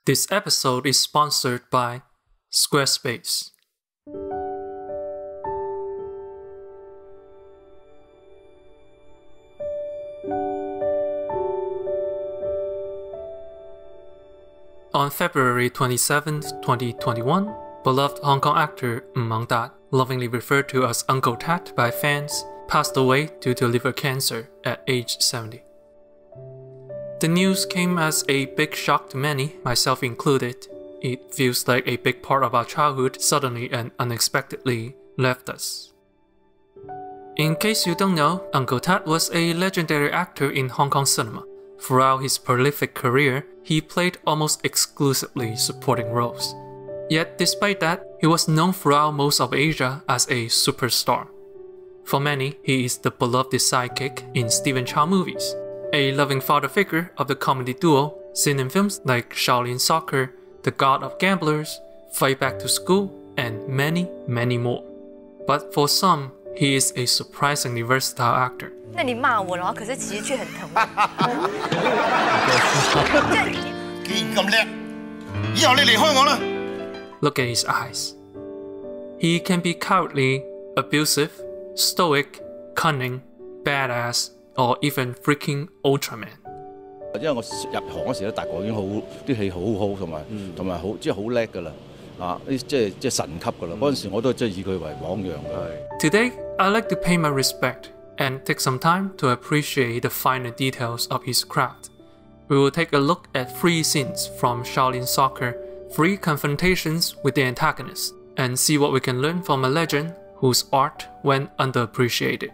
This episode is sponsored by Squarespace. On February 27, 2021, beloved Hong Kong actor Man-tat, lovingly referred to as Uncle Tat by fans, passed away due to liver cancer at age 70. The news came as a big shock to many, myself included. It feels like a big part of our childhood suddenly and unexpectedly left us. In case you don't know, Uncle Tat was a legendary actor in Hong Kong cinema. Throughout his prolific career, he played almost exclusively supporting roles. Yet despite that, he was known throughout most of Asia as a superstar. For many, he is the beloved sidekick in Stephen Chow movies, a loving father figure of the comedy duo seen in films like Shaolin Soccer, The God of Gamblers, Fight Back to School, and many, many more. But for some, he is a surprisingly versatile actor. 那你骂我，然后可是其实却很疼我。既然咁叻，以後你離開我啦。 Look at his eyes. He can be cowardly, abusive, stoic, cunning, badass, or even freaking Ultraman. 因為我入行嗰時咧，大個已經好啲戲好好，同埋好好叻㗎啦，即係神級㗎啦。嗰陣時我都即係以佢為榜樣嘅。Today, I like to pay my respect and take some time to appreciate the finer details of his craft. We will take a look at 3 scenes from Shaolin Soccer, 3 confrontations with the antagonist, and see what we can learn from a legend whose art went underappreciated.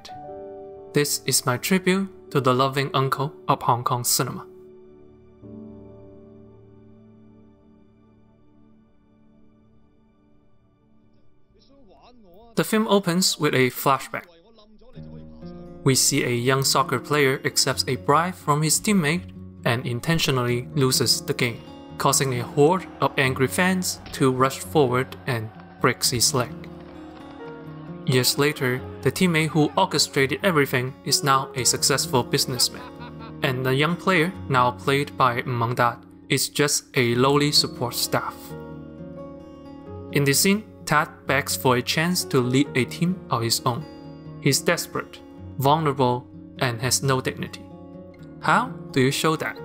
This is my tribute to the loving uncle of Hong Kong cinema. The film opens with a flashback. We see a young soccer player accepts a bribe from his teammate and intentionally loses the game, causing a horde of angry fans to rush forward and breaks his leg. Years later, the teammate who orchestrated everything is now a successful businessman, and the young player, now played by Man-tat, is just a lowly support staff. In this scene, Tat begs for a chance to lead a team of his own. He's desperate, vulnerable, and has no dignity. How do you show that?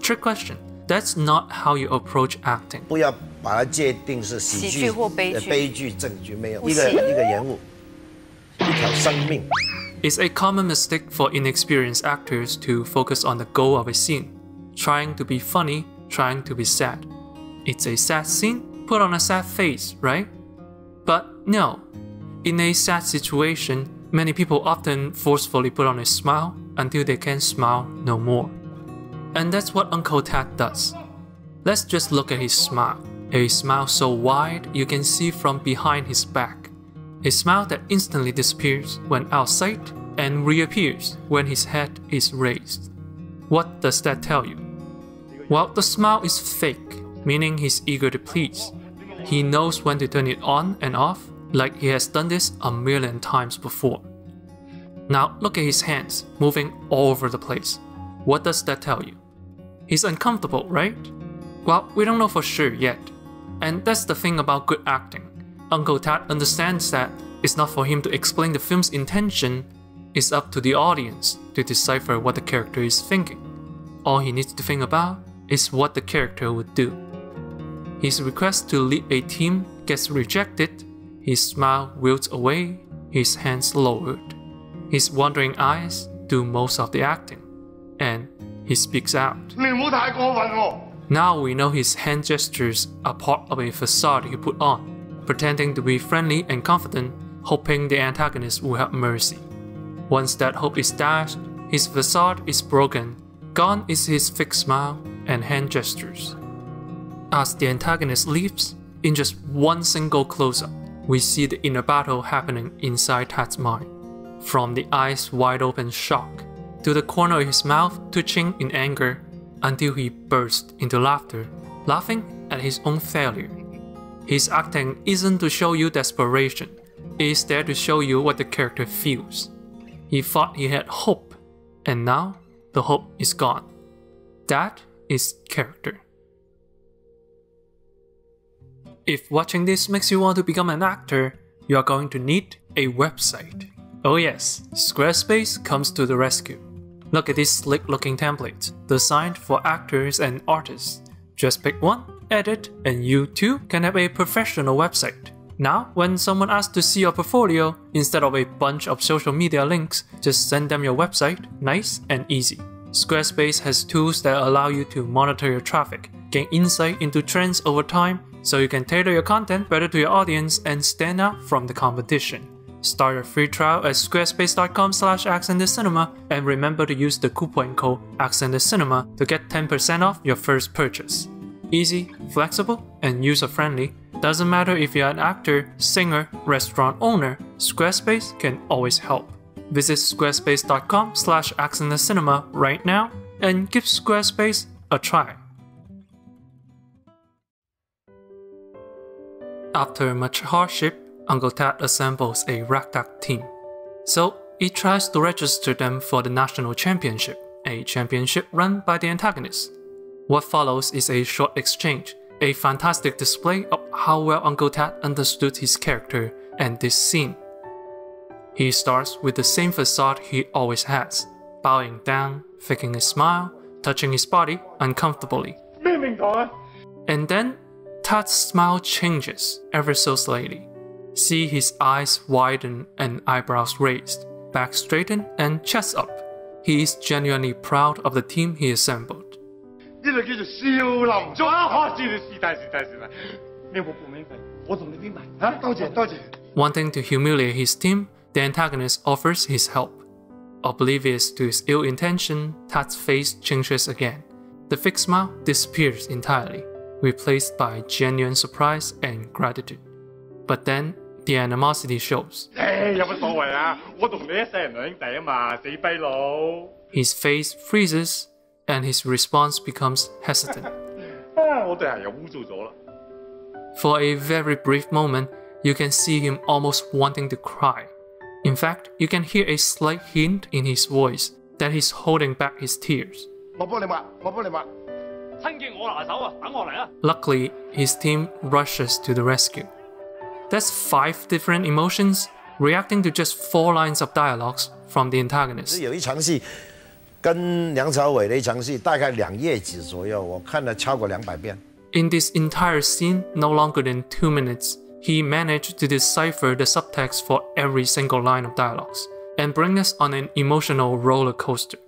Trick question. That's not how you approach acting. 不要把它界定是喜剧或悲剧。悲剧、正剧没有一个人物，一条生命。 It's a common mistake for inexperienced actors to focus on the goal of a scene, trying to be funny, trying to be sad. It's a sad scene, put on a sad face, right? But no. In a sad situation, many people often forcefully put on a smile until they can't smile no more. And that's what Uncle Tat does. Let's just look at his smile. A smile so wide you can see from behind his back. A smile that instantly disappears when out of sight and reappears when his head is raised. What does that tell you? Well, the smile is fake, meaning he's eager to please. He knows when to turn it on and off, like he has done this a million times before. Now look at his hands, moving all over the place. What does that tell you? He's uncomfortable, right? Well, we don't know for sure yet. And that's the thing about good acting. Uncle Tat understands that it's not for him to explain the film's intention, it's up to the audience to decipher what the character is thinking. All he needs to think about is what the character would do. His request to lead a team gets rejected, his smile wilts away, his hands lowered. His wandering eyes do most of the acting, and he speaks out. Now we know his hand gestures are part of a facade he put on, pretending to be friendly and confident, hoping the antagonist will have mercy. Once that hope is dashed, his facade is broken, gone is his fixed smile and hand gestures. As the antagonist leaves, in just one single close-up, we see the inner battle happening inside Tat's mind. From the eyes wide open shock, to the corner of his mouth twitching in anger, until he burst into laughter, laughing at his own failure. His acting isn't to show you desperation, it is there to show you what the character feels. He thought he had hope, and now the hope is gone. That is character. If watching this makes you want to become an actor, you are going to need a website. Oh yes, Squarespace comes to the rescue. Look at these slick-looking templates, designed for actors and artists. Just pick one, edit, and you too can have a professional website. Now, when someone asks to see your portfolio, instead of a bunch of social media links, just send them your website, nice and easy. Squarespace has tools that allow you to monitor your traffic, gain insight into trends over time, so you can tailor your content better to your audience and stand out from the competition. Start your free trial at squarespace.com/accented cinema and remember to use the coupon code accented-cinema to get 10% off your first purchase. Easy, flexible, and user-friendly. Doesn't matter if you're an actor, singer, restaurant owner, Squarespace can always help. Visit squarespace.com/accented-cinema right now and give Squarespace a try. After much hardship, Uncle Tat assembles a ragtag team. So he tries to register them for the national championship, a championship run by the antagonist. What follows is a short exchange, a fantastic display of how well Uncle Tat understood his character and this scene. He starts with the same facade he always has, bowing down, faking a smile, touching his body uncomfortably. And then Tat's smile changes ever so slightly. See his eyes widen and eyebrows raised, back straightened and chest up. He is genuinely proud of the team he assembled. Wanting to humiliate his team, the antagonist offers his help. Oblivious to his ill intention, Tat's face changes again. The fake smile disappears entirely, replaced by genuine surprise and gratitude. But then, the animosity shows. His face freezes, and his response becomes hesitant. For a very brief moment, you can see him almost wanting to cry. In fact, you can hear a slight hint in his voice that he's holding back his tears. Luckily, his team rushes to the rescue. That's 5 different emotions reacting to just 4 lines of dialogues from the antagonist. 有一场戏跟梁朝伟的一场戏，大概2页纸左右，我看了超过200遍。In this entire scene, no longer than 2 minutes, he managed to decipher the subtext for every single line of dialogues and bring us on an emotional roller coaster.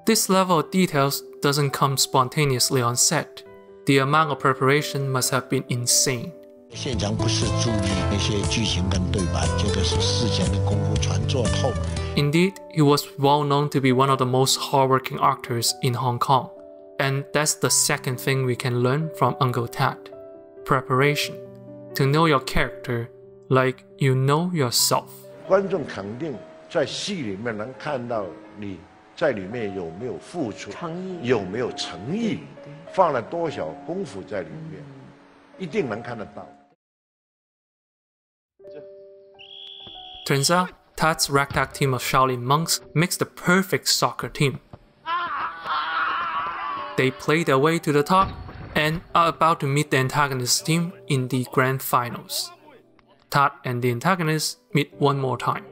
This level of details doesn't come spontaneously on set. The amount of preparation must have been insane. 现场不是注意那些剧情跟对白，这个是事前的功夫全做透。 Indeed, he was well known to be one of the most hardworking actors in Hong Kong. And that's the second thing we can learn from Uncle Tat. Preparation. To know your character like you know yourself. 观众肯定在戏里面能看到你在里面有没有付出，有没有诚意，放了多少功夫在里面，一定能看得到。 Turns out, Tat's ragtag team of Shaolin monks makes the perfect soccer team. They play their way to the top and are about to meet the antagonist team in the grand finals. Tat and the antagonist meet one more time.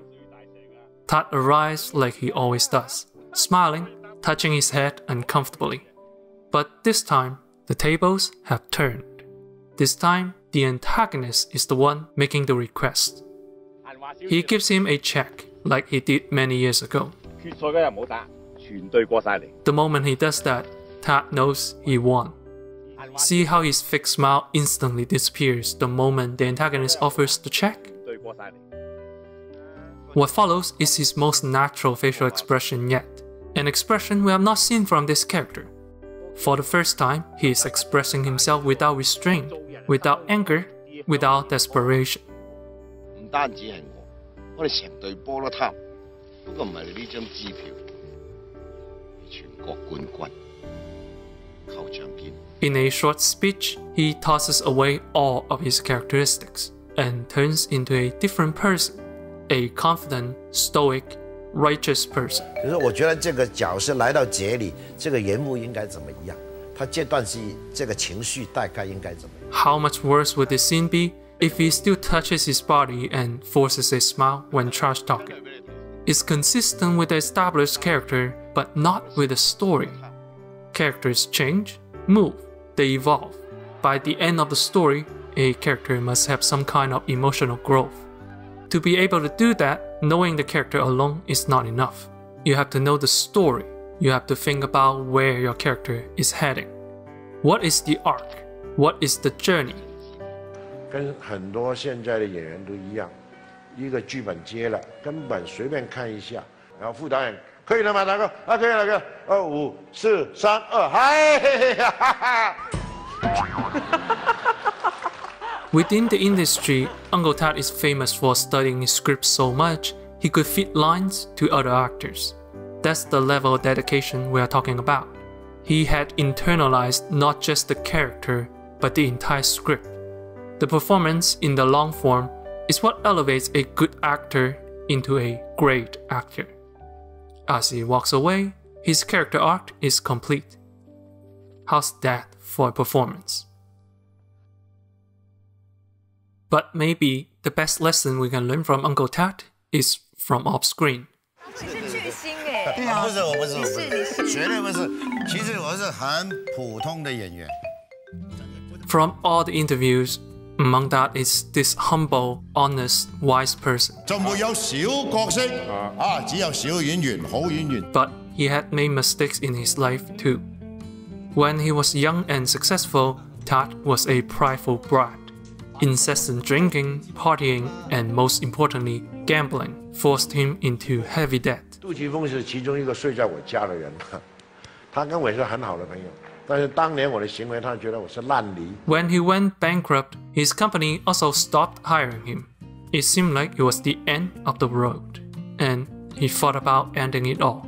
Tat arrives like he always does, smiling, touching his head uncomfortably. But this time, the tables have turned. This time, the antagonist is the one making the request. He gives him a check, like he did many years ago. The moment he does that, Tat knows he won. See how his fake smile instantly disappears the moment the antagonist offers the check? What follows is his most natural facial expression yet, an expression we have not seen from this character. For the first time, he is expressing himself without restraint, without anger, without desperation. 唔單止係我哋成隊波都貪，不過唔係你呢張支票，係全國冠軍，扣獎券。 In a short speech, he tosses away all of his characteristics and turns into a different person, a confident, stoic, righteous person. 就是我觉得这个角色来到节里，这个人物应该怎么样？他这段戏这个情绪大概应该怎么样？ How much worse would this scene be if he still touches his body and forces a smile when trash talking? It's consistent with the established character, but not with the story. Characters change, move, they evolve. By the end of the story, a character must have some kind of emotional growth. To be able to do that, knowing the character alone is not enough. You have to know the story. You have to think about where your character is heading. What is the arc? What is the journey? 跟很多现在的演员都一样，一个剧本接了，根本随便看一下，然后副导演可以了吗？大哥啊，可以了，可以了。5、4、3、2，嗨，哈哈。Within the industry, Uncle Tat is famous for studying his script so much he could fit lines to other actors. That's the level of dedication we are talking about. He had internalized not just the character, but the entire script. The performance in the long form is what elevates a good actor into a great actor. As he walks away, his character arc is complete. How's that for a performance? But maybe the best lesson we can learn from Uncle Tat is from off-screen. 你是巨星哎！对啊，不是我，不是，你是，绝对不是。其实我是很普通的演员。From all the interviews, Man-tat is this humble, honest, wise person. 就沒有小角色只有小演員、好演員。But he had made mistakes in his life too. When he was young and successful, Tat was a prideful brat. Incessant drinking, partying, and most importantly, gambling forced him into heavy debt. 杜琪峰是其中一个睡在我家的人，他跟我也是很好的朋友。但是当年我的行为，他觉得我是烂泥。When he went bankrupt, his company also stopped hiring him. It seemed like it was the end of the road, and he thought about ending it all.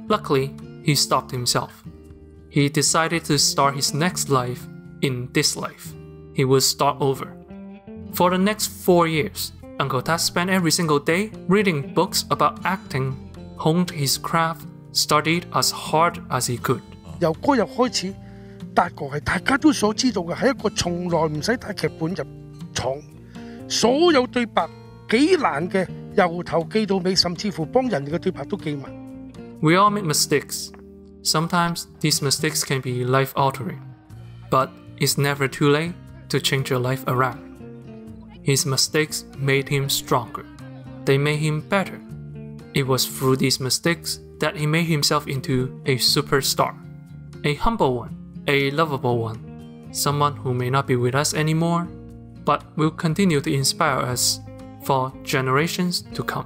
Luckily, he stopped himself. He decided to start his next life in this life. He would start over. For the next 4 years, Uncle Tat spent every single day reading books about acting, honed his craft, studied as hard as he could. 由嗰日開始，達哥係大家都所知道嘅，係一個從來唔使帶劇本入廠，所有對白幾難嘅，由頭記到尾，甚至乎幫人哋嘅對白都記埋。We all make mistakes. Sometimes these mistakes can be life-altering, but it's never too late to change your life around. His mistakes made him stronger. They made him better. It was through these mistakes that he made himself into a superstar. A humble one, a lovable one, someone who may not be with us anymore, but will continue to inspire us for generations to come.